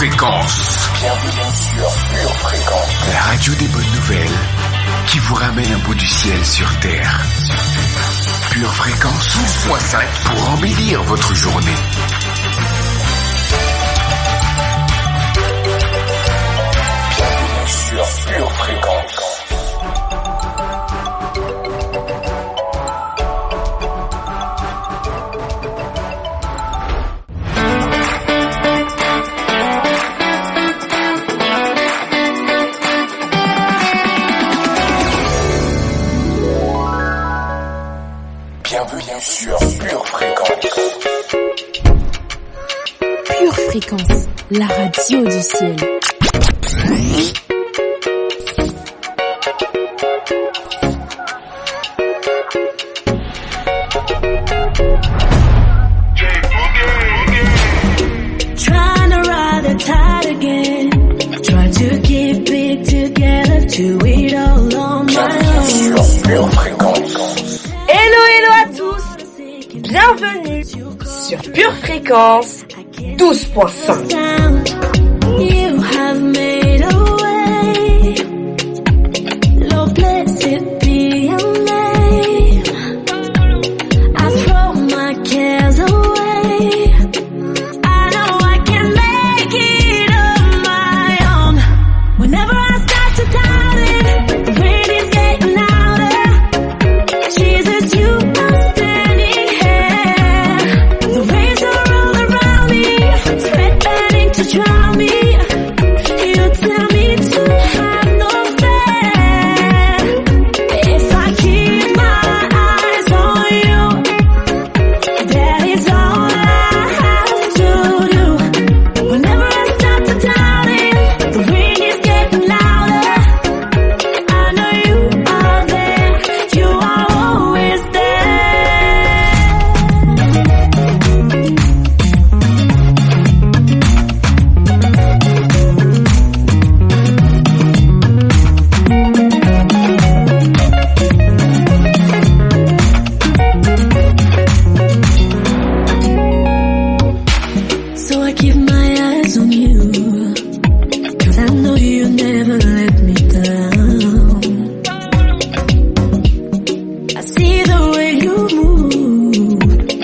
Fréquence. Bienvenue sur Pure Fréquence. La radio des bonnes nouvelles qui vous ramène un bout du ciel sur Terre. Pure Fréquence 12.5 pour embellir votre journée. Bienvenue sur Pure Fréquence. Bienvenue sur Pure Fréquence. Pure Fréquence, la radio du ciel. Trying to ride the tide again. Try to keep it together, do it all on my Bienvenue sur own. Pure Fréquence. Hello à tous, bienvenue sur Pure Fréquence 12.5. You have made a way. Lord, blessed be your name. I throw my cares away. I know I can make it on my own. Whenever I start to doubt it, the rain is getting louder. Jesus, you are standing here. The waves are all around me, threatening to drown me. You tell me to have no fear. If I keep my eyes on you, that is all I have to do. Whenever I start to doubt it, the wind is getting louder. I know you are there, you are always there. So I keep my eyes on you, 'cause I know you never let me down. I see the way you move,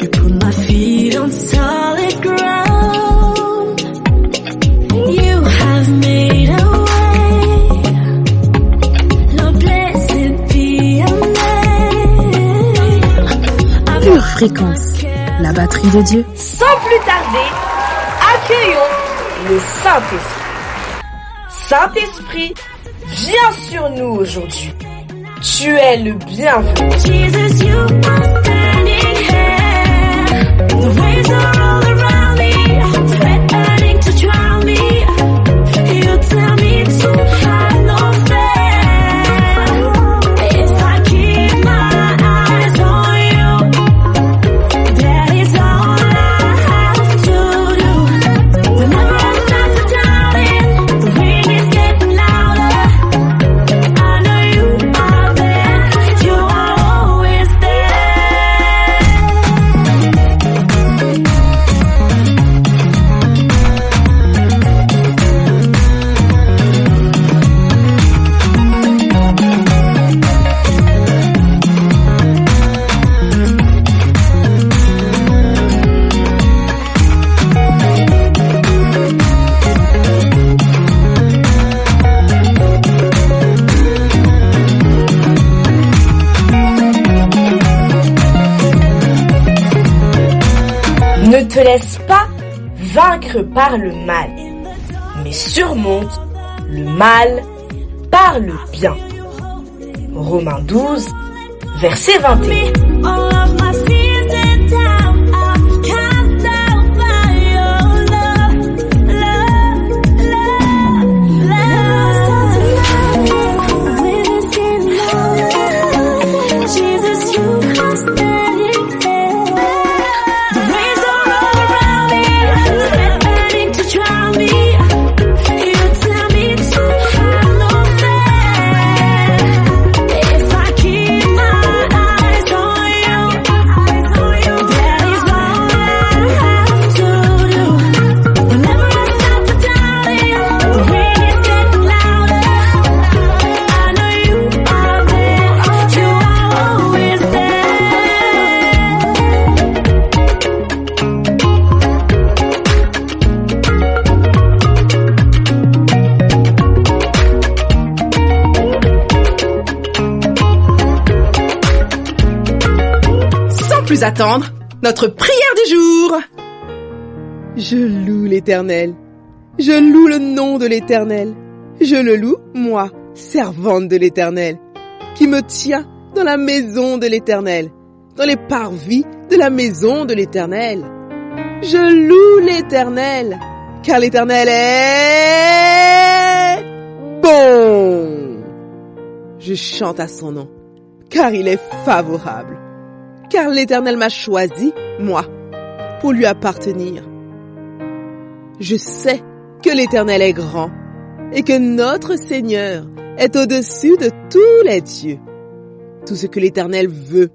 you put my feet on solid ground. You have made a way, Lord, blessed be your name. Pure Fréquence, la batterie de Dieu. Sans plus tarder, accueillons le Saint-Esprit. Saint-Esprit, viens sur nous aujourd'hui. Tu es le bienvenu. Jesus, you are standing here. The waves are all around me, threatening to drown me. You tell me to have no fear. If I keep my eyes on you, that is all I have to do. Whenever I start to doubt it, the wind is getting louder. I know you are there, you are always there. Ne te laisse pas vaincre par le mal, mais surmonte le mal par le bien. Romains 12, verset 21. All of my fears and doubt are cast out by your love, love, love, love. When it's getting louder, Jesus, you are standing there. The waves are all around me, threatening to drown me. You tell me to have no fear. If I keep my eyes on you, that is all I plus attendre notre prière du jour. Je loue l'Éternel. Je loue le nom de l'Éternel. Je le loue, moi, servante de l'Éternel, qui me tient dans la maison de l'Éternel, dans les parvis de la maison de l'Éternel. Je loue l'Éternel, car l'Éternel est bon. Je chante à son nom, car il est favorable. Car l'Éternel m'a choisi, moi, pour lui appartenir. Je sais que l'Éternel est grand et que notre Seigneur est au-dessus de tous les dieux. Tout ce que l'Éternel veut,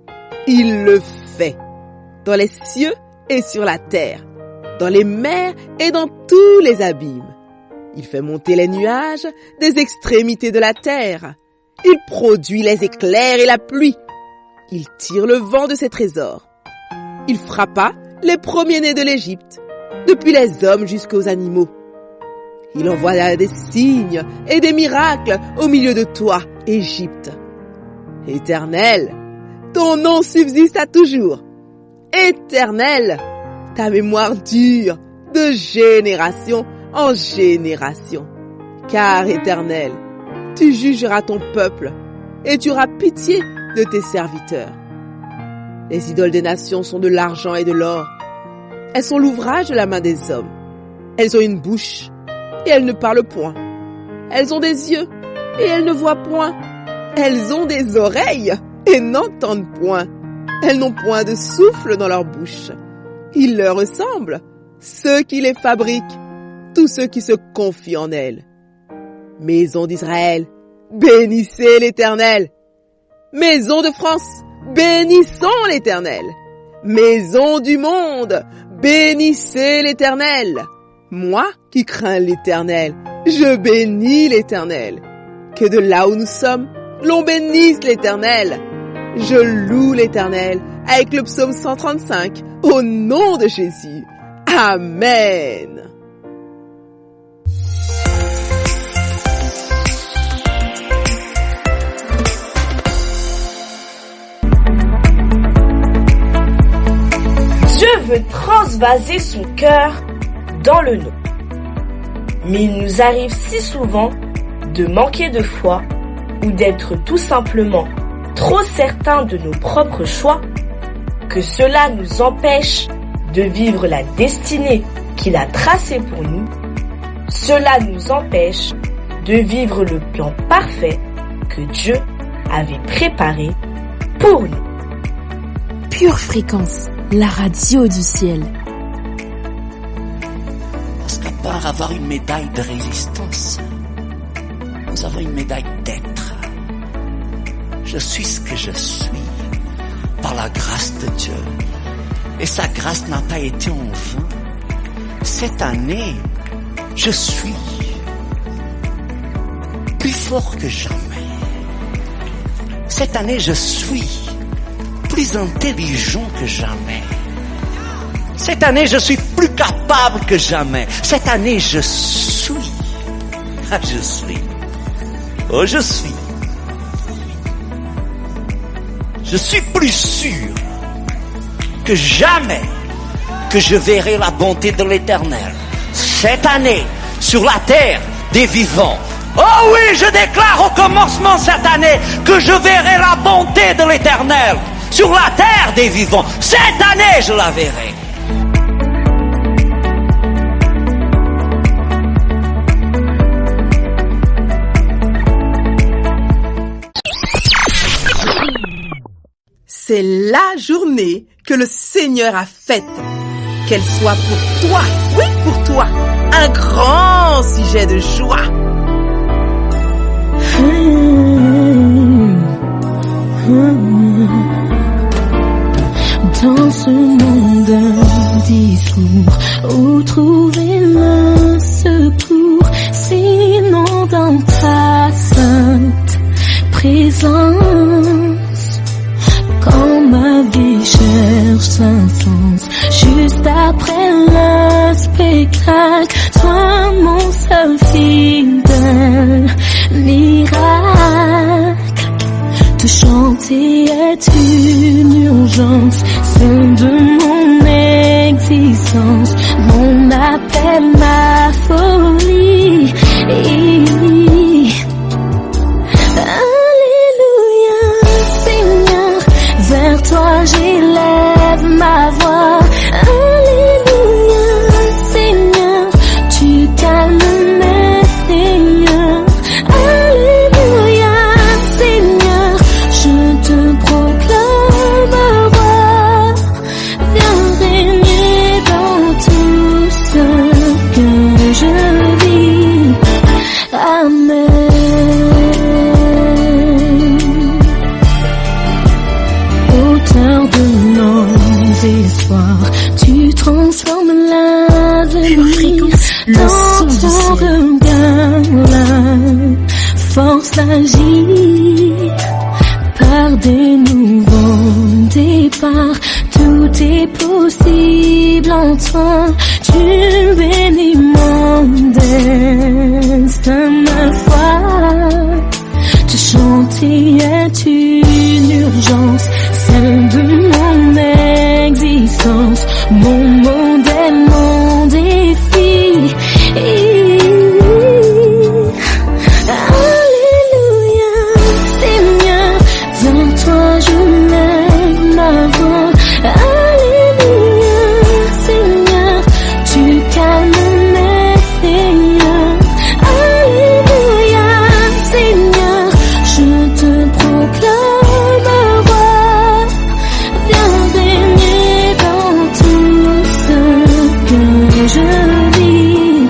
il le fait, dans les cieux et sur la terre, dans les mers et dans tous les abîmes. Il fait monter les nuages des extrémités de la terre. Il produit les éclairs et la pluie. Il tire le vent de ses trésors. Il frappa les premiers-nés de l'Égypte, depuis les hommes jusqu'aux animaux. Il envoya des signes et des miracles au milieu de toi, Égypte. Éternel, ton nom subsiste à toujours. Éternel, ta mémoire dure de génération en génération. Car, Éternel, tu jugeras ton peuple et tu auras pitié de tes serviteurs. Les idoles des nations sont de l'argent et de l'or. Elles sont l'ouvrage de la main des hommes. Elles ont une bouche et elles ne parlent point. Elles ont des yeux et elles ne voient point. Elles ont des oreilles et n'entendent point. Elles n'ont point de souffle dans leur bouche. Ils leur ressemblent, ceux qui les fabriquent, tous ceux qui se confient en elles. Maison d'Israël, bénissez l'Éternel. Maison de France, bénissons l'Éternel. Maison du monde, bénissez l'Éternel. Moi qui crains l'Éternel, je bénis l'Éternel. Que de là où nous sommes, l'on bénisse l'Éternel. Je loue l'Éternel avec le psaume 135 au nom de Jésus. Amen. Dieu veut transvaser son cœur dans le nôtre. Mais il nous arrive si souvent de manquer de foi ou d'être tout simplement trop certains de nos propres choix que cela nous empêche de vivre la destinée qu'il a tracée pour nous. Cela nous empêche de vivre le plan parfait que Dieu avait préparé pour nous. Pure Fréquence, la radio du ciel. Parce qu'à part avoir une médaille de résistance, nous avons une médaille d'être. Je suis ce que je suis par la grâce de Dieu. Et sa grâce n'a pas été en vain. Cette année, je suis plus fort que jamais. Cette année, je suis plus intelligent que jamais. Cette année, je suis plus capable que jamais. Cette année, je suis. Ah, je suis. Oh, je suis. Je suis plus sûr que jamais que je verrai la bonté de l'Éternel cette année sur la terre des vivants. Oh oui, je déclare au commencement cette année que je verrai la bonté de l'Éternel sur la terre des vivants. Cette année, je la verrai. C'est la journée que le Seigneur a faite. Qu'elle soit pour toi, oui pour toi, un grand sujet de joie. Dans ce monde d'un discours, où trouver le secours, sinon dans ta sainte présence. Quand ma vie cherche un sens, juste après le spectacle, toi mon seul fidèle miracle. Te chanter est une urgence, c'est de mon existence, mon appel, ma folie. Alléluia, Seigneur, vers toi j'élève ma voix. Alléluia, Seigneur, tu calmes mes frayeurs. Alléluia, Seigneur, je te proclame roi. Viens régner dans tout ce que je vis. Amen. Auteur de nos espoirs, tu transformes l'avenir dans ton regard, la force d'agir par des nouveaux départs. Tout est possible en toi, tu bénis mon destin, ma foi. Te chanter est une urgence, celle de mon existence, mon modèle, mon défi. Alléluia, Seigneur, vers toi je lève ma voix. Alléluia, Seigneur, tu calmes mes frayeurs. Alléluia, Seigneur, je te proclame roi. Viens régner dans tout ce que je vis.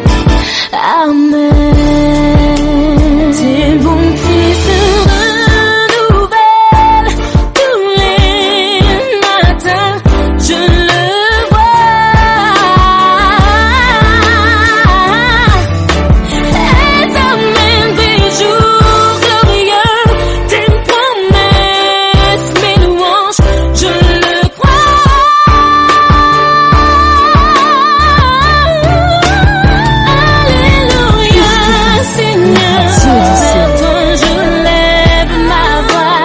Amen. Tes bontés se renouvellent tous les matins, je le vois. Et t'amènes des jours glorieux, tes promesses, mes louanges, je le crois. Alléluia, Seigneur, vers toi je lève ma voix.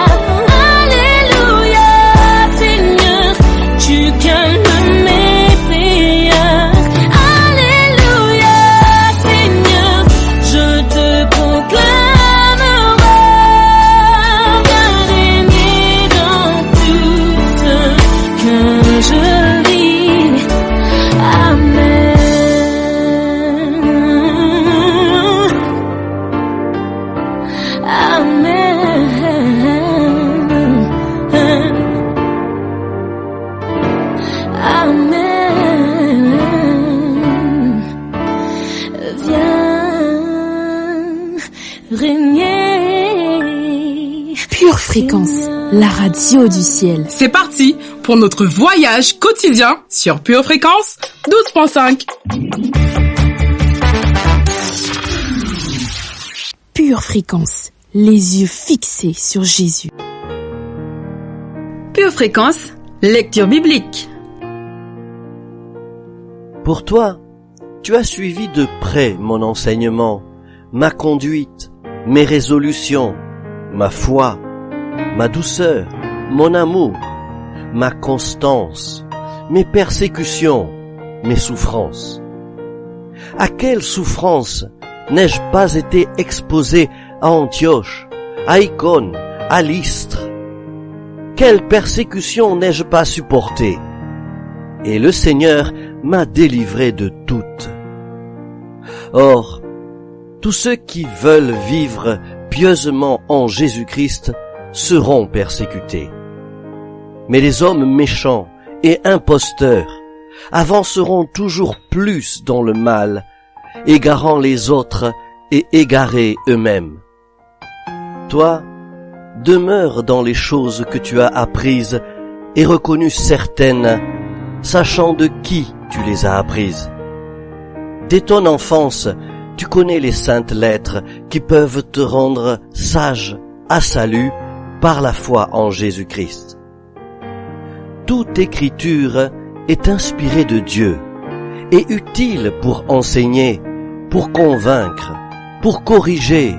Alléluia, Seigneur, tu calmes mes frayeurs. Alléluia, Seigneur, je te proclame roi. Viens régner dans tout ce que je vis. Amen. Amen. Viens régner. Pure Fréquence, la radio du ciel. C'est parti pour notre voyage quotidien sur Pure Fréquence 12.5. Pure Fréquence, les yeux fixés sur Jésus. Pure Fréquence, lecture biblique. Pour toi, tu as suivi de près mon enseignement, ma conduite, mes résolutions, ma foi, ma douceur, mon amour, ma constance, mes persécutions, mes souffrances. À quelle souffrance n'ai-je pas été exposé à Antioche, à Icône, à Lystre? Quelle persécution n'ai-je pas supportée? Et le Seigneur m'a délivré de toutes. Or, tous ceux qui veulent vivre pieusement en Jésus-Christ seront persécutés. Mais les hommes méchants et imposteurs avanceront toujours plus dans le mal, égarant les autres et égarés eux-mêmes. Toi, demeure dans les choses que tu as apprises et reconnues certaines, sachant de qui tu les as apprises. Dès ton enfance, tu connais les saintes lettres qui peuvent te rendre sage à salut par la foi en Jésus-Christ. Toute écriture est inspirée de Dieu et utile pour enseigner, pour convaincre, pour corriger,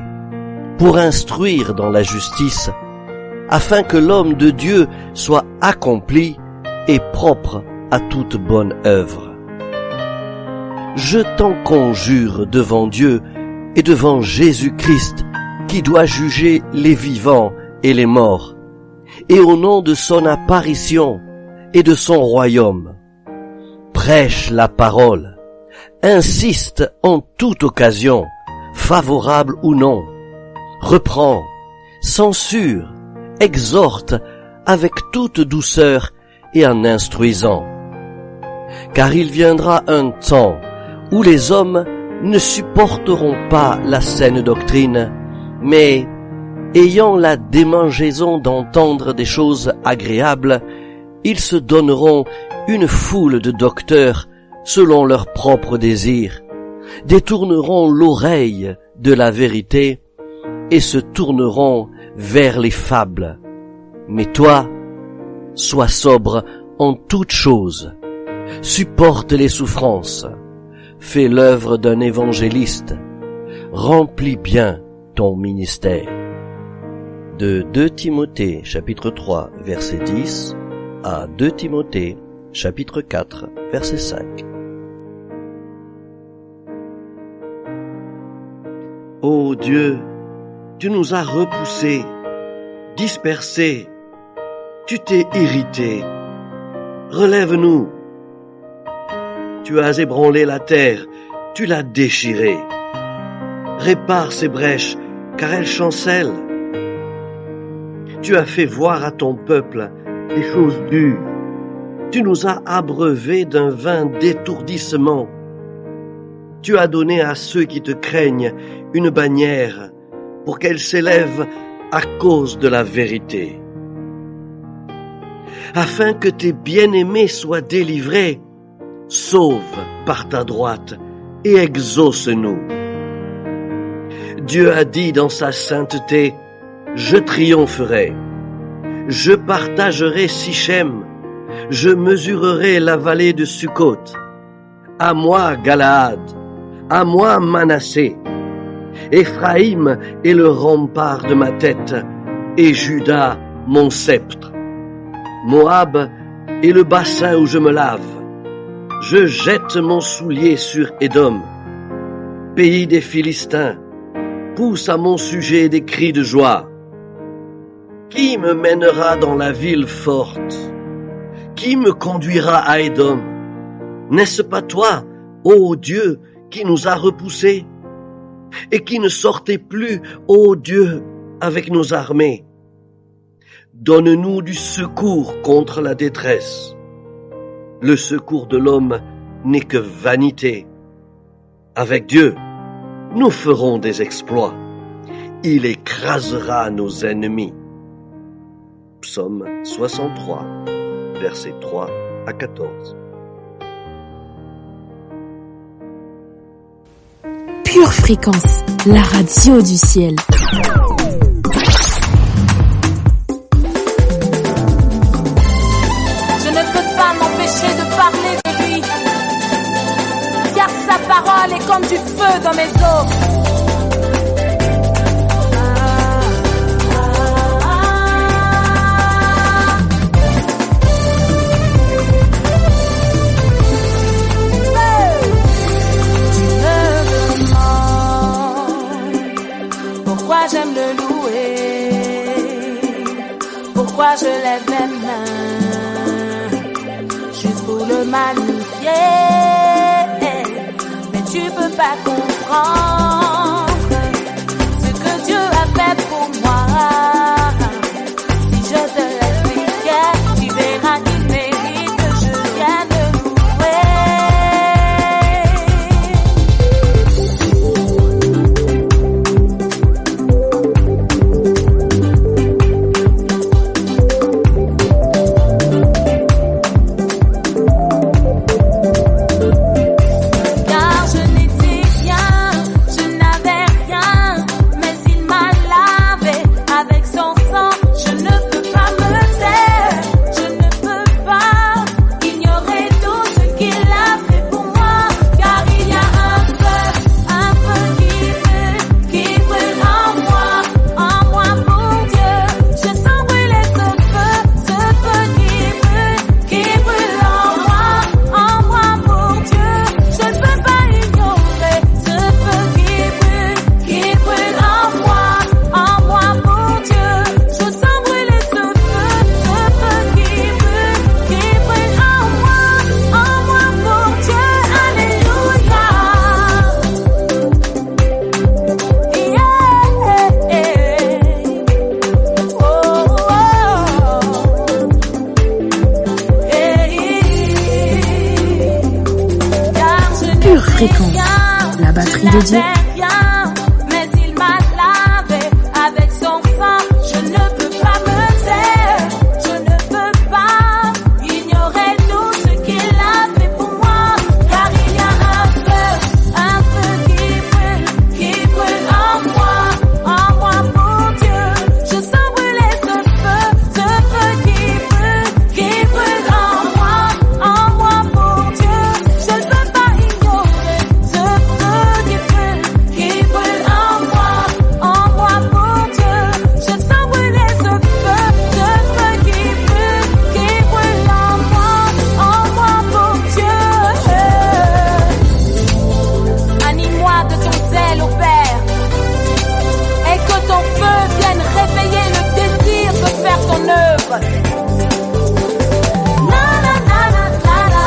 pour instruire dans la justice, afin que l'homme de Dieu soit accompli, et propre à toute bonne œuvre. Je t'en conjure devant Dieu et devant Jésus-Christ, qui doit juger les vivants et les morts, et au nom de son apparition et de son royaume. Prêche la parole, insiste en toute occasion, favorable ou non, reprend, censure, exhorte avec toute douceur et en instruisant. Car il viendra un temps où les hommes ne supporteront pas la saine doctrine, mais, ayant la démangeaison d'entendre des choses agréables, ils se donneront une foule de docteurs selon leurs propres désirs, détourneront l'oreille de la vérité et se tourneront vers les fables. Mais toi, sois sobre en toutes choses, supporte les souffrances, fais l'œuvre d'un évangéliste, remplis bien ton ministère. De 2 Timothée chapitre 3 verset 10 à 2 Timothée chapitre 4 verset 5. Ô Dieu, tu nous as repoussés, dispersés, tu t'es irrité. Relève-nous. Tu as ébranlé la terre, tu l'as déchirée. Répare ces brèches, car elles chancellent. Tu as fait voir à ton peuple des choses dures. Tu nous as abreuvés d'un vin d'étourdissement. Tu as donné à ceux qui te craignent une bannière pour qu'elle s'élève à cause de la vérité. Afin que tes bien-aimés soient délivrés, sauve par ta droite et exauce-nous. Dieu a dit dans sa sainteté, je triompherai, je partagerai Sichem, je mesurerai la vallée de Sukkot. À moi Galaad, à moi Manassé. Éphraïm est le rempart de ma tête, et Juda mon sceptre. Moab est le bassin où je me lave. Je jette mon soulier sur Édom. Pays des Philistins, pousse à mon sujet des cris de joie. Qui me mènera dans la ville forte? Qui me conduira à Édom? N'est-ce pas toi, ô Dieu, qui nous a repoussés et qui ne sortait plus, ô Dieu, avec nos armées? Donne-nous du secours contre la détresse. Le secours de l'homme n'est que vanité. Avec Dieu, nous ferons des exploits. Il écrasera nos ennemis. Psaume 63, versets 3 à 14. Pure Fréquence, la radio du ciel. Je ne peux pas m'empêcher de parler de lui, car sa parole est comme du feu dans mes os. Pourquoi j'aime le louer, pourquoi je lève mes mains, juste pour le magnifier, mais tu peux pas comprendre ce que Dieu a fait pour moi. Si je te l'expliquais, tu verras qu'il mérite que je vienne le Pure Fréquence, la batterie de Dieu. Mais il m'a lavé avec son sang. Je ne peux pas me taire, je ne peux pas ignorer tout ce qu'il a fait pour moi. Car il y a un feu qui brûle en moi pour Dieu. Je sens brûler ce feu qui brûle en moi pour Dieu. Je ne peux pas ignorer ce feu qui brûle en moi pour Dieu. Je sens brûler ce feu qui brûle en moi pour Dieu. Anime-moi de ton zèle, ô Père, et que ton feu vienne réveiller le désir de faire ton œuvre. La la la la la la.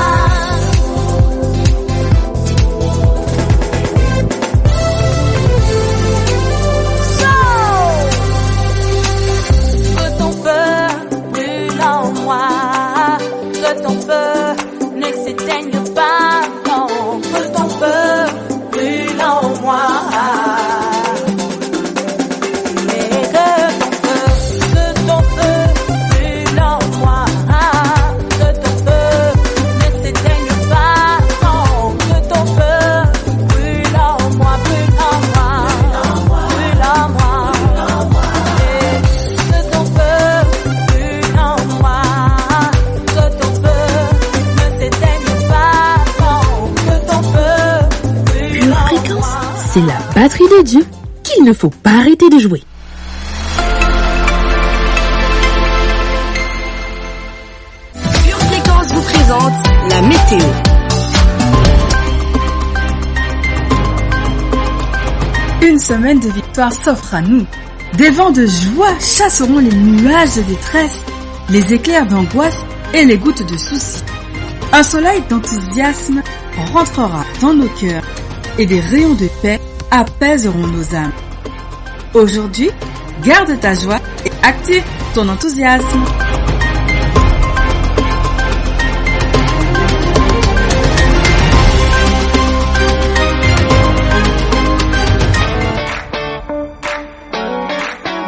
Que ton feu brûle en moi, que ton feu ne s'éteigne pas, non, que ton feu brûle en moi. Mais que ton feu brûle en moi, que ton feu ne s'éteigne pas, non, que ton feu brûle en moi, brûle en moi, brûle en moi. Que ton feu brûle en moi, que ton feu ne s'éteigne pas, non, que ton feu brûle Pure en Fréquence, moi. c'est la batterie de Dieu qu'il ne faut pas arrêter de jouer. Pure Fréquence vous présente la météo. Une semaine de victoire s'offre à nous. Des vents de joie chasseront les nuages de détresse, les éclairs d'angoisse et les gouttes de soucis. Un soleil d'enthousiasme rentrera dans nos cœurs et des rayons de paix apaiseront nos âmes. Aujourd'hui, garde ta joie et active ton enthousiasme.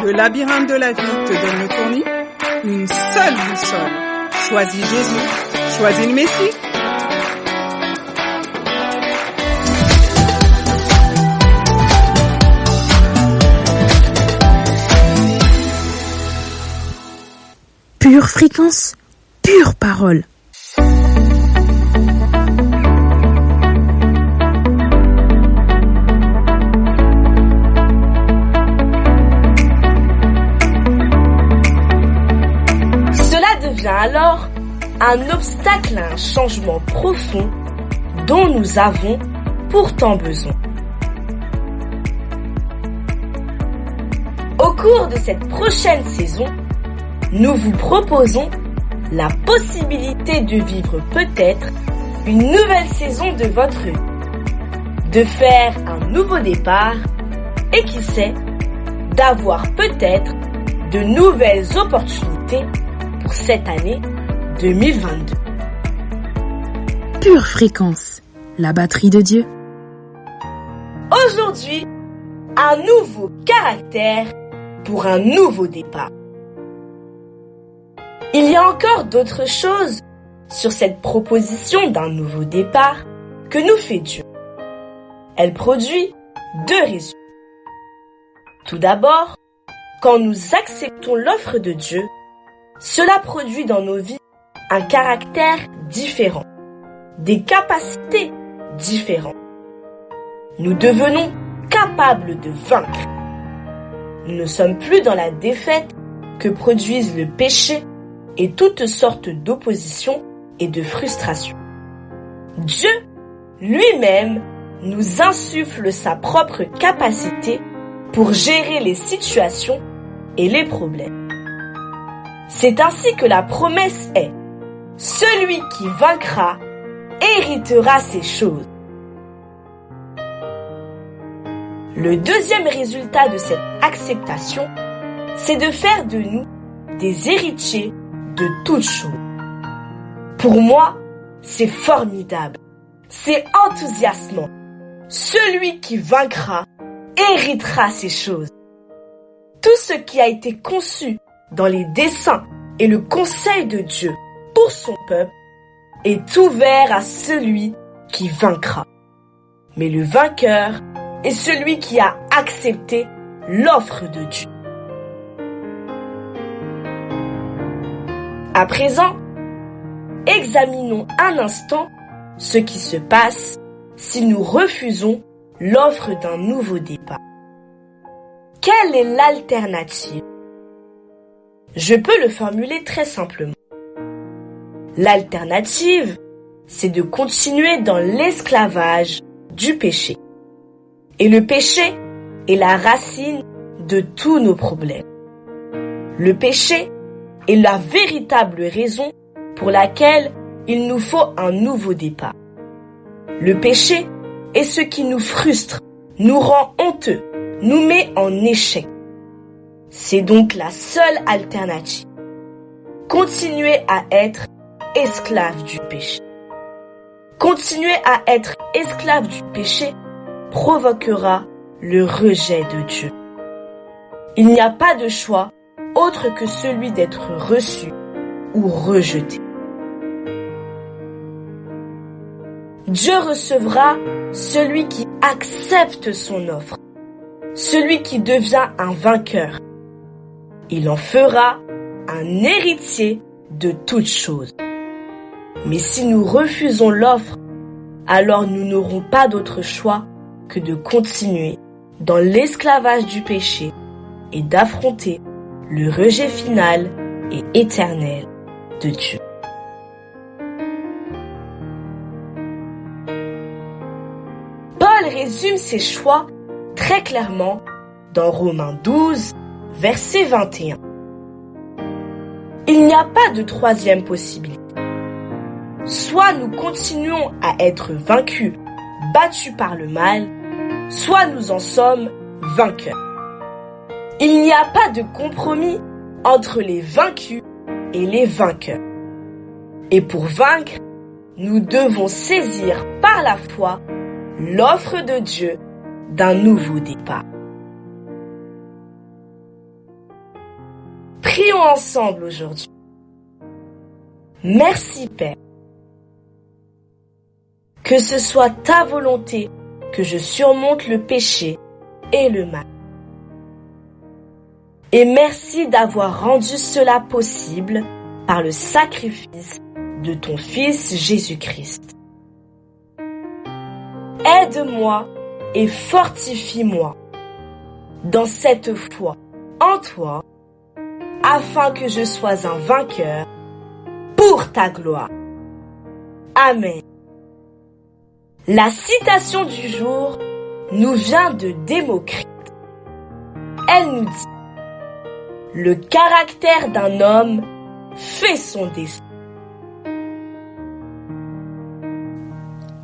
Le labyrinthe de la vie te donne le tournis. Une seule boussole. Choisis Jésus. Choisis le Messie. Pure Fréquence, pure parole. Cela devient alors un obstacle à un changement profond dont nous avons pourtant besoin. Au cours de cette prochaine saison, nous vous proposons la possibilité de vivre peut-être une nouvelle saison de votre vie, de faire un nouveau départ et qui sait, d'avoir peut-être de nouvelles opportunités pour cette année 2022. Pure Fréquence, la batterie de Dieu. Aujourd'hui, un nouveau caractère pour un nouveau départ. Il y a encore d'autres choses sur cette proposition d'un nouveau départ que nous fait Dieu. Elle produit deux résultats. Tout d'abord, quand nous acceptons l'offre de Dieu, cela produit dans nos vies un caractère différent, des capacités différentes. Nous devenons capables de vaincre. Nous ne sommes plus dans la défaite que produisent le péché et toutes sortes d'oppositions et de frustrations. Dieu lui-même nous insuffle sa propre capacité pour gérer les situations et les problèmes. C'est ainsi que la promesse est « Celui qui vaincra héritera ces choses ». Le deuxième résultat de cette acceptation, c'est de faire de nous des héritiers de toutes choses. Pour moi, c'est formidable, c'est enthousiasmant. Celui qui vaincra héritera ces choses. Tout ce qui a été conçu dans les desseins et le conseil de Dieu pour son peuple est ouvert à celui qui vaincra. Mais le vainqueur est celui qui a accepté l'offre de Dieu. À présent, examinons un instant ce qui se passe si nous refusons l'offre d'un nouveau départ. Quelle est l'alternative? Je peux le formuler très simplement. L'alternative, c'est de continuer dans l'esclavage du péché. Et le péché est la racine de tous nos problèmes. Le péché est la véritable raison pour laquelle il nous faut un nouveau départ. Le péché est ce qui nous frustre, nous rend honteux, nous met en échec. C'est donc la seule alternative. Continuer à être esclave du péché. Continuer à être esclave du péché provoquera le rejet de Dieu. Il n'y a pas de choix autre que celui d'être reçu ou rejeté. Dieu recevra celui qui accepte son offre, celui qui devient un vainqueur. Il en fera un héritier de toutes choses. Mais si nous refusons l'offre, alors nous n'aurons pas d'autre choix que de continuer dans l'esclavage du péché et d'affronter le rejet final et éternel de Dieu. Paul résume ses choix très clairement dans Romains 12, verset 21. Il n'y a pas de troisième possibilité. Soit nous continuons à être vaincus, battus par le mal, soit nous en sommes vainqueurs. Il n'y a pas de compromis entre les vaincus et les vainqueurs. Et pour vaincre, nous devons saisir par la foi l'offre de Dieu d'un nouveau départ. Prions ensemble aujourd'hui. Merci Père. Que ce soit ta volonté que je surmonte le péché et le mal. Et merci d'avoir rendu cela possible par le sacrifice de ton Fils Jésus-Christ. Aide-moi et fortifie-moi dans cette foi en toi, afin que je sois un vainqueur pour ta gloire. Amen. La citation du jour nous vient de Démocrite. Elle nous dit: le caractère d'un homme fait son destin.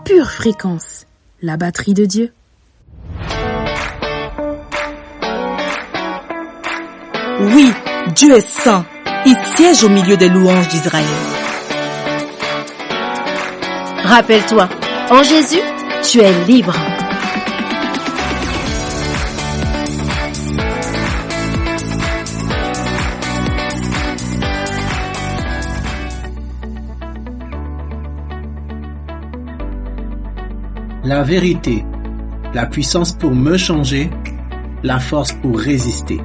Pure fréquence, la batterie de Dieu. Oui, Dieu est saint. Il siège au milieu des louanges d'Israël. Rappelle-toi, en Jésus, tu es libre. La vérité, la puissance pour me changer, la force pour résister.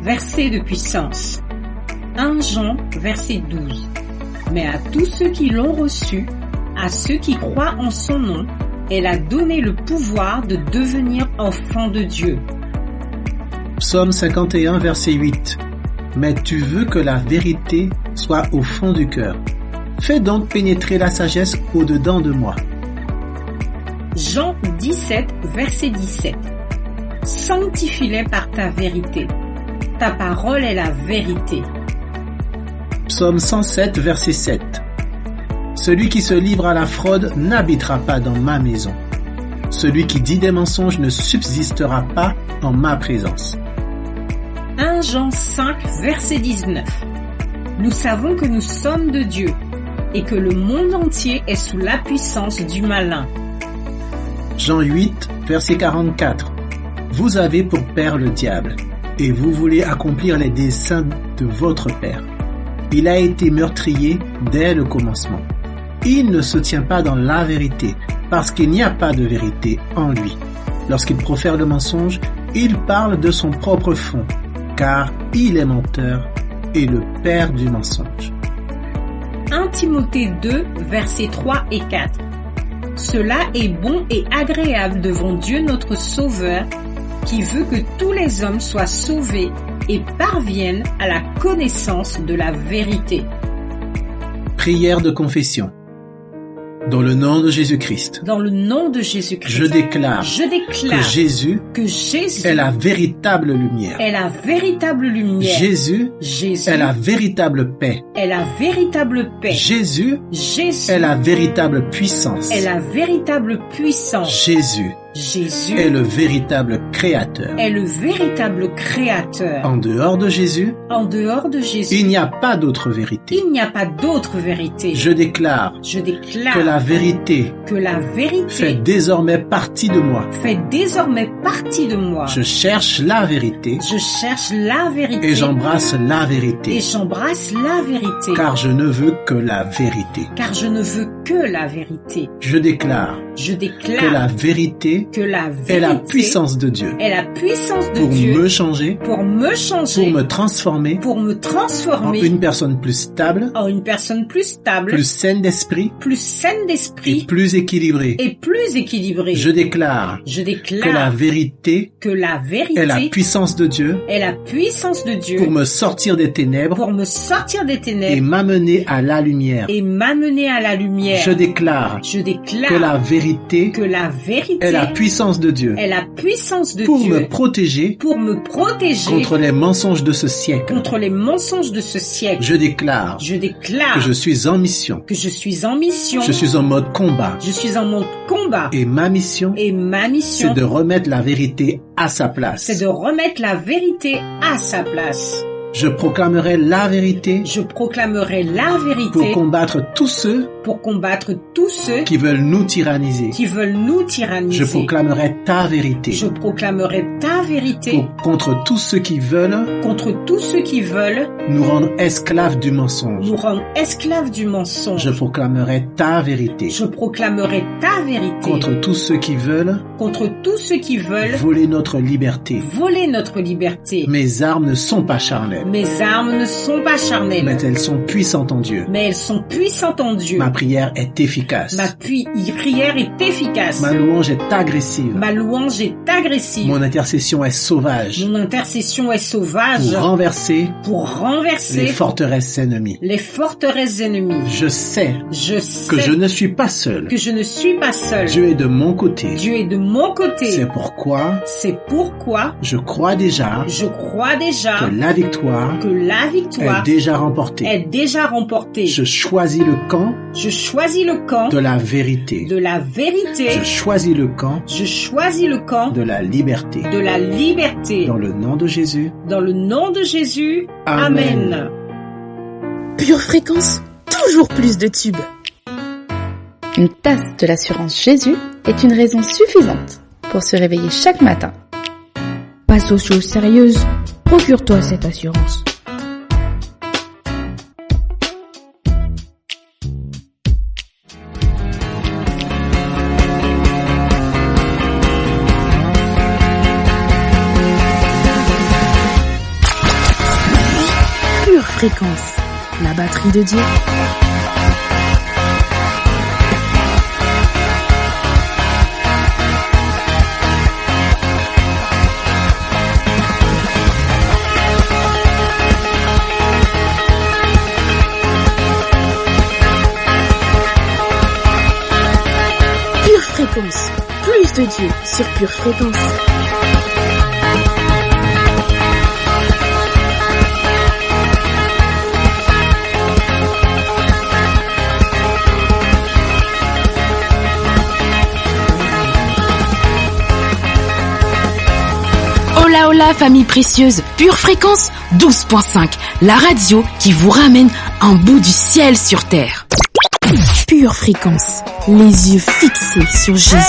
Verset de puissance. 1 Jean, verset 12. Mais à tous ceux qui l'ont reçu, à ceux qui croient en son nom, elle a donné le pouvoir de devenir enfants de Dieu. Psaume 51, verset 8. Mais tu veux que la vérité soit au fond du cœur. Fais donc pénétrer la sagesse au-dedans de moi. Jean 17, verset 17. Sanctifie-les par ta vérité. Ta parole est la vérité. Psaume 107, verset 7. Celui qui se livre à la fraude n'habitera pas dans ma maison. Celui qui dit des mensonges ne subsistera pas en ma présence. 1 Jean 5, verset 19. Nous savons que nous sommes de Dieu. et que le monde entier est sous la puissance du malin. Jean 8, verset 44. Vous avez pour père le diable, et vous voulez accomplir les desseins de votre père. Il a été meurtrier dès le commencement. Il ne se tient pas dans la vérité, parce qu'il n'y a pas de vérité en lui. Lorsqu'il profère le mensonge, il parle de son propre fond, car il est menteur et le père du mensonge. 1 Timothée 2, versets 3 et 4. Cela est bon et agréable devant Dieu notre Sauveur, qui veut que tous les hommes soient sauvés et parviennent à la connaissance de la vérité. Prière de confession. Dans le nom de Jésus-Christ. Dans le nom de Jésus-Christ. Je déclare que Jésus est la véritable lumière. Est la véritable lumière. Jésus est la véritable paix. Est la véritable paix. Jésus est la véritable puissance. Est la véritable puissance. Jésus est le véritable créateur. Est le véritable créateur. En dehors de Jésus, il n'y a pas d'autre vérité. Il n'y a pas d'autre vérité. Je déclare que la vérité fait désormais partie de moi. Je cherche la vérité. Et j'embrasse la vérité. Car je ne veux que la vérité. Je déclare que la vérité est la puissance de Dieu. Pour me changer, pour me transformer, en une personne plus stable, plus saine d'esprit, et plus équilibrée. Je déclare que la vérité est la puissance de Dieu, pour me sortir des ténèbres, et m'amener à la lumière. Je déclare que la vérité est la puissance de Dieu, pour me protéger contre les mensonges de ce siècle. Je déclare que je suis en mission. Je suis en mode combat. Et ma mission, c'est de remettre la vérité à sa place. Je proclamerai la vérité. Pour combattre tous ceux qui veulent nous tyranniser. Je proclamerai ta vérité. Contre tous ceux qui veulent nous rendre esclaves du mensonge. Je proclamerai ta vérité. Contre tous ceux qui veulent voler notre liberté. Mes armes ne sont pas charnelles. Mais elles sont puissantes en Dieu. Ma prière est efficace. Ma louange est agressive. Mon intercession est sauvage. Pour renverser les forteresses ennemies. Je sais que je ne suis pas seul. Dieu est de mon côté. C'est pourquoi je crois déjà que la victoire est déjà remportée. Je choisis le camp de la vérité. Je choisis le camp de la liberté. Dans le nom de Jésus. Amen. Pure Fréquence, toujours plus de tubes. Une tasse de l'assurance Jésus est une raison suffisante pour se réveiller chaque matin. Passe aux choses sérieuses. Procure-toi cette assurance. Pure Fréquence, la batterie de Dieu. Plus de Dieu sur Pure Fréquence. Hola hola famille précieuse, Pure Fréquence 12.5, la radio qui vous ramène un bout du ciel sur terre. Pure Fréquence, les yeux fixés sur Jésus.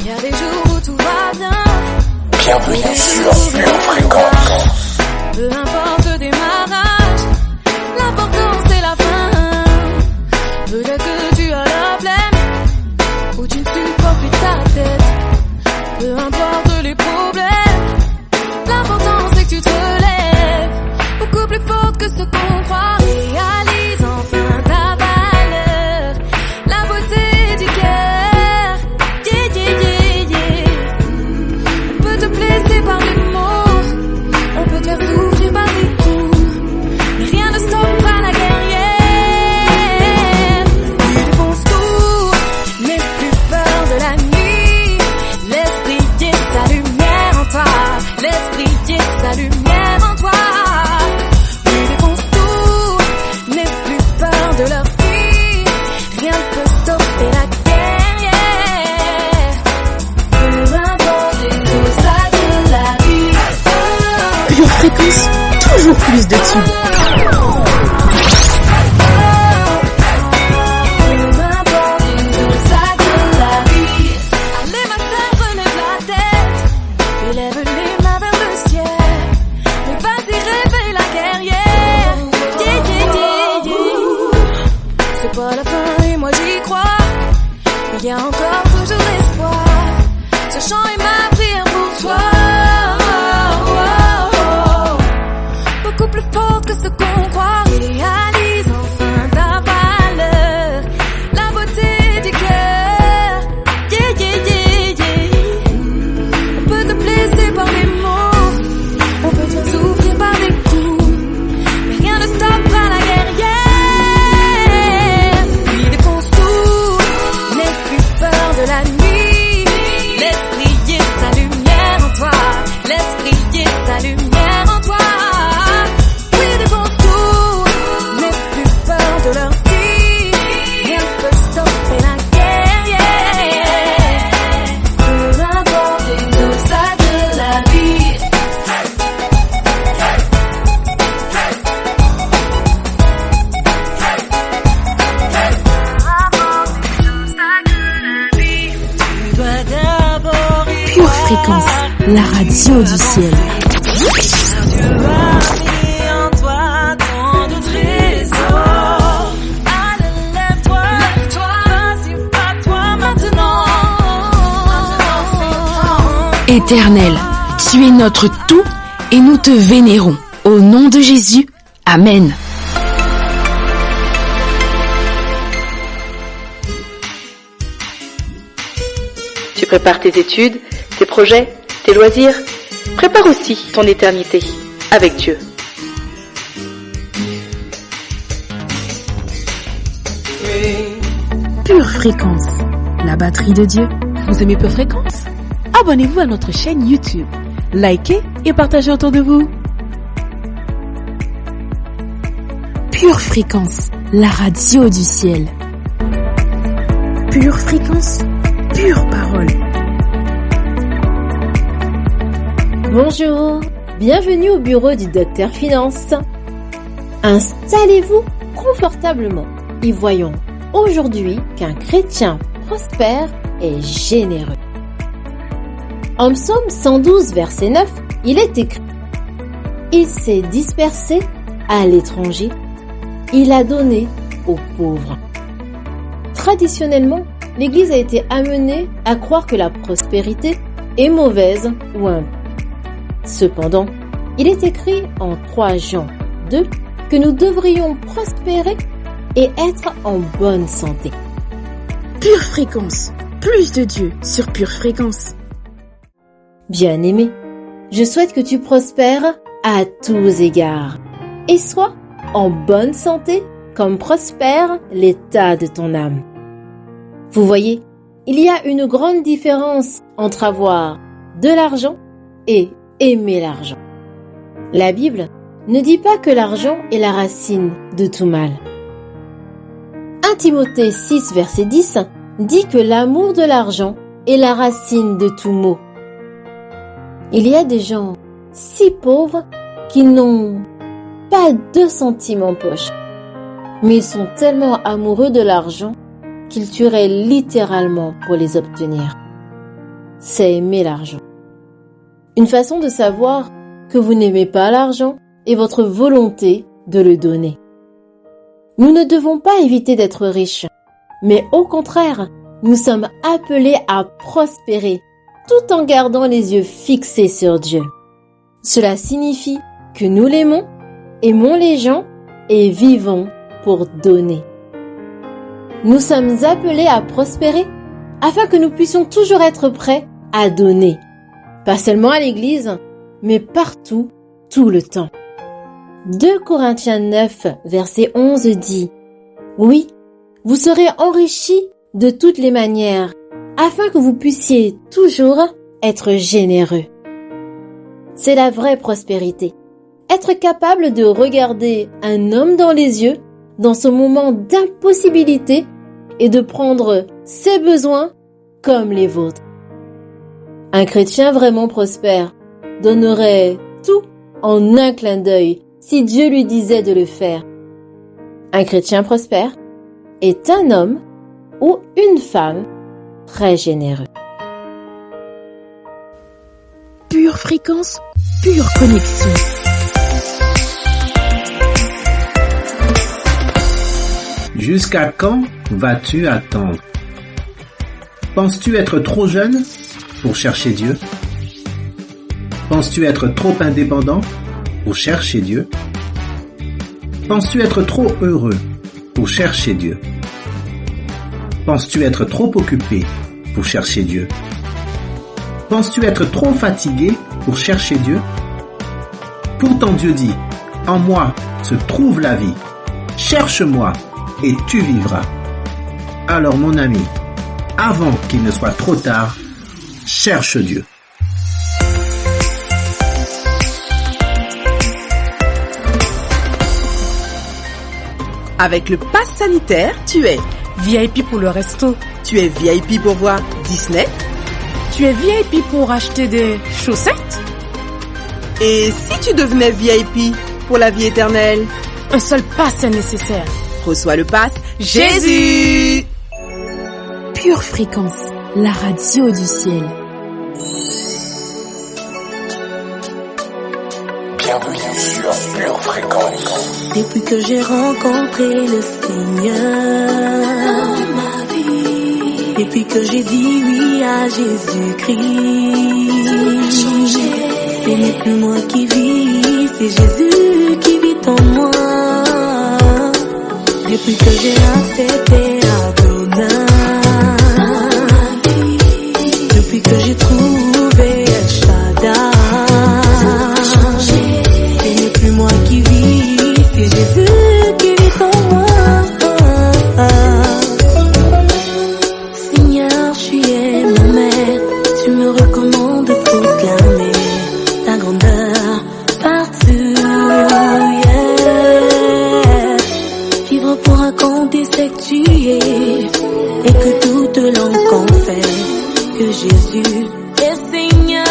Il y a des jours où tout va bien. Bienvenue sur Pure Fréquence. Peu importe le démarrage, l'important c'est la fin. Peut-être que tu as la flemme, ou tu ne supportes plus ta tête. Peu importe les problèmes, l'important c'est que tu te relèves. Beaucoup plus forte que ce qu'on croit. Réalise enfin ta valeur, la beauté du cœur. Yeah, yeah, yeah, yeah. On peut te blesser par les mots, on peut te faire souffrir par des coups, mais rien ne stoppera la guerrière. Tu défonces tout, n'aie plus peur de la nuit. Laisse briller sa lumière en toi, laisse briller sa lumière en toi. Tu défonces tout, n'aie plus peur de leur vie, rien ne peut stopper la guerrière. Peu importe les obstacles de la vie. Pure Fréquence, toujours plus de tubes. Allez ma sœur, relève la tête, élève les mains vers le ciel, mais vas-y réveille la guerrière. Yeah, yeah, yeah, yeah. C'est pas la fin et moi j'y crois, il y a encore toujours espoir. Ce chant est ma prière pour toi. Beaucoup plus forte que ce qu'on croit. Réalise enfin ta valeur, la beauté du cœur. Yeah, yeah, yeah, yeah. On peut te blesser par les mots, on peut te faire souffrir par des coups, mais rien ne stoppera la guerrière. Lui défonce tout, n'aie plus peur de la nuit. Laisse briller sa lumière en toi, laisse briller sa lumière en toi. Oui, défonce tout, n'aie plus peur de leur vie, rien ne peut stopper la guerrière. Peu importe les obstacles de la vie. Tu dois d'abord Pure Fréquence, la radio du ciel. Dieu a mis en toi tant de trésors. Allez, lève-toi, vas-y, pas-toi maintenant. Éternel, tu es notre tout et nous te vénérons. Au nom de Jésus, Amen. Tu prépares tes études, tes projets, tes loisirs. Prépare aussi ton éternité avec Dieu. Pure Fréquence, la batterie de Dieu. Vous aimez Pure Fréquence? Abonnez-vous à notre chaîne YouTube. Likez et partagez autour de vous. Pure Fréquence, la radio du ciel. Pure Fréquence, pure parole. Bonjour, bienvenue au bureau du Docteur Finance. Installez-vous confortablement et voyons aujourd'hui qu'un chrétien prospère est généreux. En Psaume 112, verset 9, il est écrit « Il s'est dispersé à l'étranger, il a donné aux pauvres. » Traditionnellement, l'Église a été amenée à croire que la prospérité est mauvaise ou un. Cependant, il est écrit en 3 Jean 2 que nous devrions prospérer et être en bonne santé. Pure Fréquence, plus de Dieu sur Pure Fréquence. Bien-aimé, je souhaite que tu prospères à tous égards et sois en bonne santé comme prospère l'état de ton âme. Vous voyez, il y a une grande différence entre avoir de l'argent et aimer l'argent. La Bible ne dit pas que l'argent est la racine de tout mal. 1 Timothée 6, verset 10 dit que l'amour de l'argent est la racine de tout maux. Il y a des gens si pauvres qu'ils n'ont pas 2 centimes en poche. Mais ils sont tellement amoureux de l'argent qu'ils tueraient littéralement pour les obtenir. C'est aimer l'argent. Une façon de savoir que vous n'aimez pas l'argent est votre volonté de le donner. Nous ne devons pas éviter d'être riches, mais au contraire, nous sommes appelés à prospérer tout en gardant les yeux fixés sur Dieu. Cela signifie que nous l'aimons, aimons les gens et vivons pour donner. Nous sommes appelés à prospérer afin que nous puissions toujours être prêts à donner, pas seulement à l'église, mais partout, tout le temps. 2 Corinthiens 9, verset 11 dit « Oui, vous serez enrichis de toutes les manières, afin que vous puissiez toujours être généreux. » C'est la vraie prospérité. Être capable de regarder un homme dans les yeux dans son moment d'impossibilité et de prendre ses besoins comme les vôtres. Un chrétien vraiment prospère donnerait tout en un clin d'œil si Dieu lui disait de le faire. Un chrétien prospère est un homme ou une femme très généreux. Pure fréquence, pure connexion. Jusqu'à quand vas-tu attendre? Penses-tu être trop jeune pour chercher Dieu? Penses-tu être trop indépendant pour chercher Dieu? Penses-tu être trop heureux pour chercher Dieu? Penses-tu être trop occupé pour chercher Dieu? Penses-tu être trop fatigué pour chercher Dieu? Pourtant Dieu dit, en moi se trouve la vie. Cherche-moi et tu vivras. Alors mon ami, avant qu'il ne soit trop tard, cherche Dieu. Avec le pass sanitaire, tu es VIP pour le resto. Tu es VIP pour voir Disney. Tu es VIP pour acheter des chaussettes. Et si tu devenais VIP pour la vie éternelle? Un seul pass est nécessaire. Reçois le pass Jésus. Pure fréquence, la radio du ciel. Bienvenue sur Pure Fréquence. Depuis que j'ai rencontré le Seigneur dans ma vie, depuis que j'ai dit oui à Jésus-Christ, ce n'est plus moi qui vis, c'est Jésus qui vit en moi. Depuis que j'ai accepté Adonai, depuis que j'ai trouvé El Shaddai, ce n'est plus moi qui vis, c'est Jésus qui vit en moi. Seigneur, tu es ma mère, tu me recommandes de proclamer ta grandeur partout. Vivre pour raconter ce que tu es et que toute langue confesse que Jésus est Seigneur.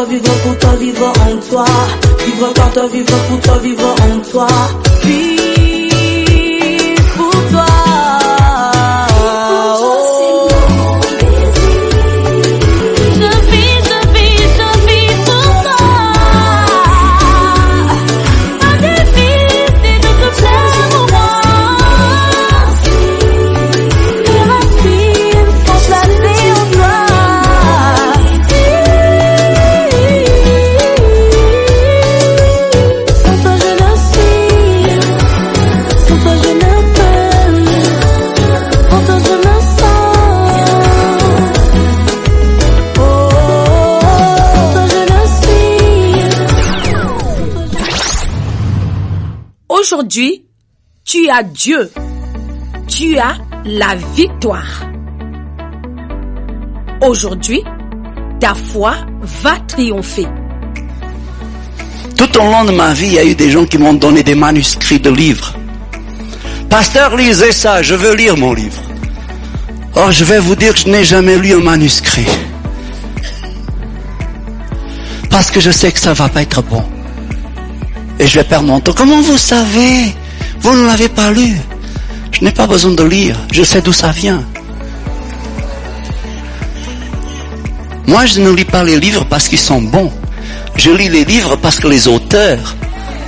toi, vivre pour toi, vivre en toi. Vivre pour toi, vivre pour toi, vivre en toi. Vivre pour toi. Aujourd'hui, tu as Dieu. Tu as la victoire. Aujourd'hui, ta foi va triompher. Tout au long de ma vie, il y a eu des gens qui m'ont donné des manuscrits de livres. Pasteur, lisez ça, je veux lire mon livre. Or, je vais vous dire que je n'ai jamais lu un manuscrit. Parce que je sais que ça va pas être bon. Et je vais perdre mon temps. Comment vous savez? Vous ne l'avez pas lu. Je n'ai pas besoin de lire. Je sais d'où ça vient. Moi, je ne lis pas les livres parce qu'ils sont bons. Je lis les livres parce que les auteurs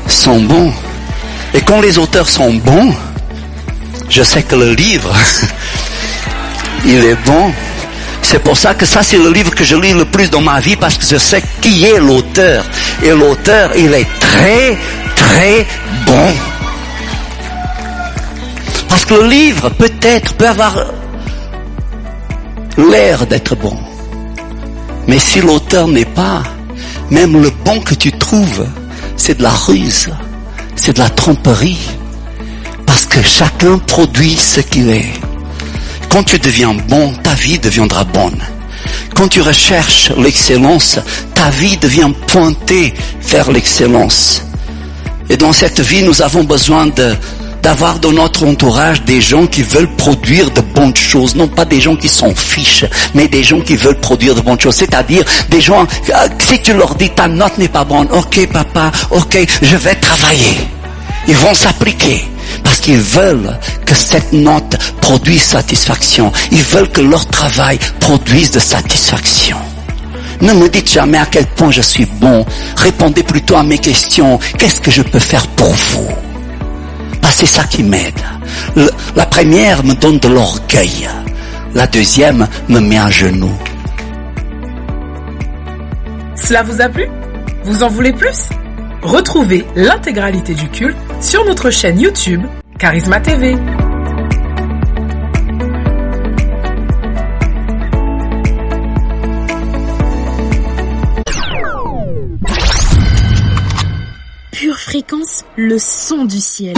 sont bons. Et quand les auteurs sont bons, je sais que le livre, il est bon. C'est pour ça que ça, c'est le livre que je lis le plus dans ma vie, parce que je sais qui est l'auteur. Et l'auteur, il est très, très bon. Parce que le livre, peut-être, peut avoir l'air d'être bon. Mais si l'auteur n'est pas, même le bon que tu trouves, c'est de la ruse, c'est de la tromperie. Parce que chacun produit ce qu'il est. Quand tu deviens bon, ta vie deviendra bonne. Quand tu recherches l'excellence, ta vie devient pointée vers l'excellence. Et dans cette vie, nous avons besoin d'avoir dans notre entourage des gens qui veulent produire de bonnes choses. Non pas des gens qui s'en fichent, mais des gens qui veulent produire de bonnes choses. C'est-à-dire des gens, si tu leur dis ta note n'est pas bonne, ok papa, ok, je vais travailler. Ils vont s'appliquer. Parce qu'ils veulent que cette note produise satisfaction. Ils veulent que leur travail produise de satisfaction. Ne me dites jamais à quel point je suis bon. Répondez plutôt à mes questions. Qu'est-ce que je peux faire pour vous? Parce que c'est ça qui m'aide. La première me donne de l'orgueil. La deuxième me met à genoux. Cela vous a plu? Vous en voulez plus? Retrouvez l'intégralité du culte sur notre chaîne YouTube Charisma TV. Pure Fréquence, le son du ciel.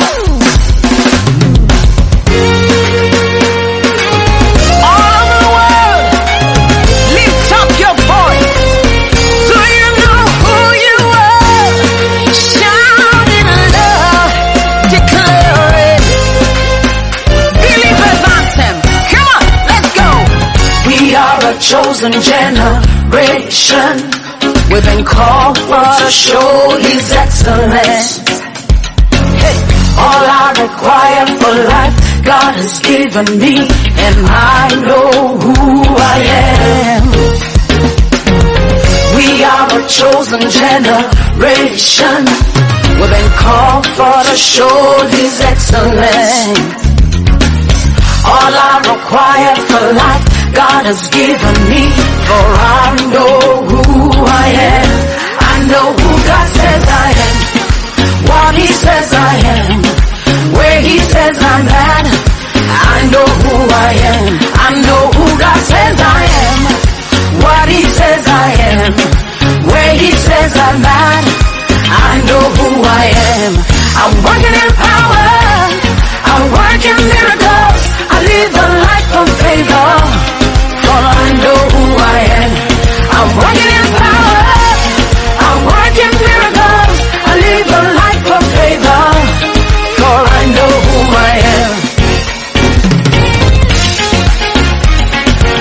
Chosen generation, we've been called for to show His excellence. Hey, all I require for life, God has given me, and I know who I am. We are a chosen generation, we've been called for to show His excellence. All I require for life, God has given me, for I know who I am. I know who God says I am, what He says I am, where He says I'm at. I know who I am. I know who God says I am, what He says I am, where He says I'm at. I know who I am. I'm working in power, I work in miracles, I live a life of favor. For I know who I am. I'm working in power, I work in miracles, I live a life of favor. For I know who I am.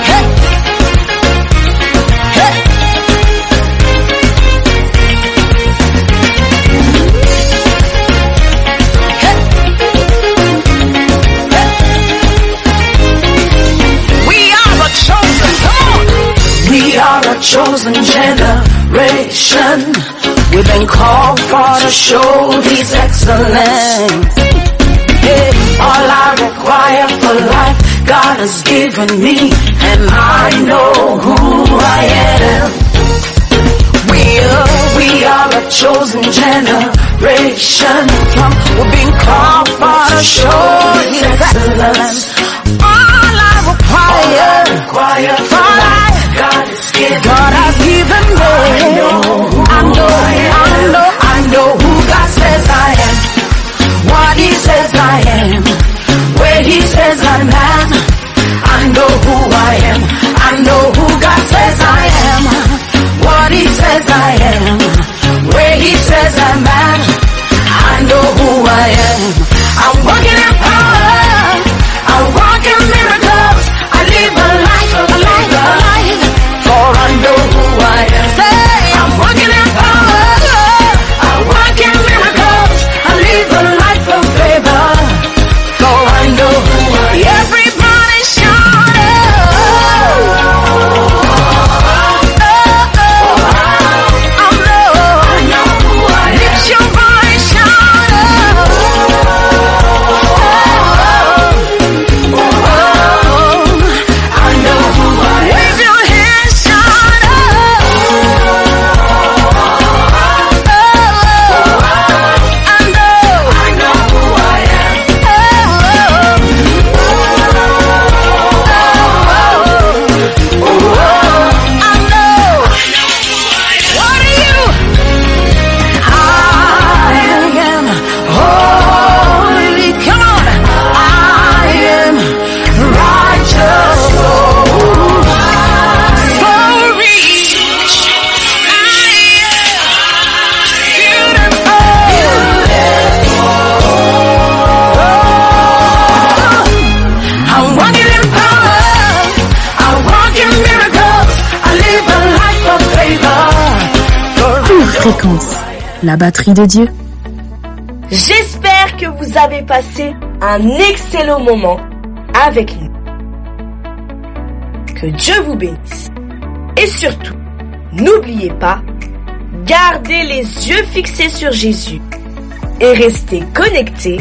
Hey. Hey. chosen generation. We've been called for to show He's excellent. All I require for life, God has given me, and I know who I am. We are a chosen generation. We're being called for to show His excellence. All I require for life, God has given me. I know who God says I am, what He says I am, where He says I'm at. I know who I am. I know who God says I am, what He says I am, where He says I'm at. I know who I am. I'm walking in power, I walk in miracles, I live a life, for I know who I am. Say, I'm walking in power, I walk in miracles, I live a life of favor, for I know who I am. Everybody shout lift your voice, shout I know who I am. Wave your hands, shout I know who I am. What are you? I am holy. Come on. I am righteous. So rich. I'm walking in power, I walk in miracles, I live a life of favor. Pure fréquence, la batterie de Dieu. J'espère que vous avez passé un excellent moment avec nous. Que Dieu vous bénisse. Et surtout, n'oubliez pas, gardez les yeux fixés sur Jésus et restez connectés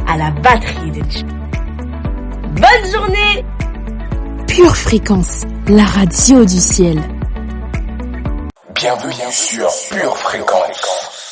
à la batterie de Dieu. Bonne journée! Pure fréquence, la radio du ciel. Bienvenue sur Pure Fréquence.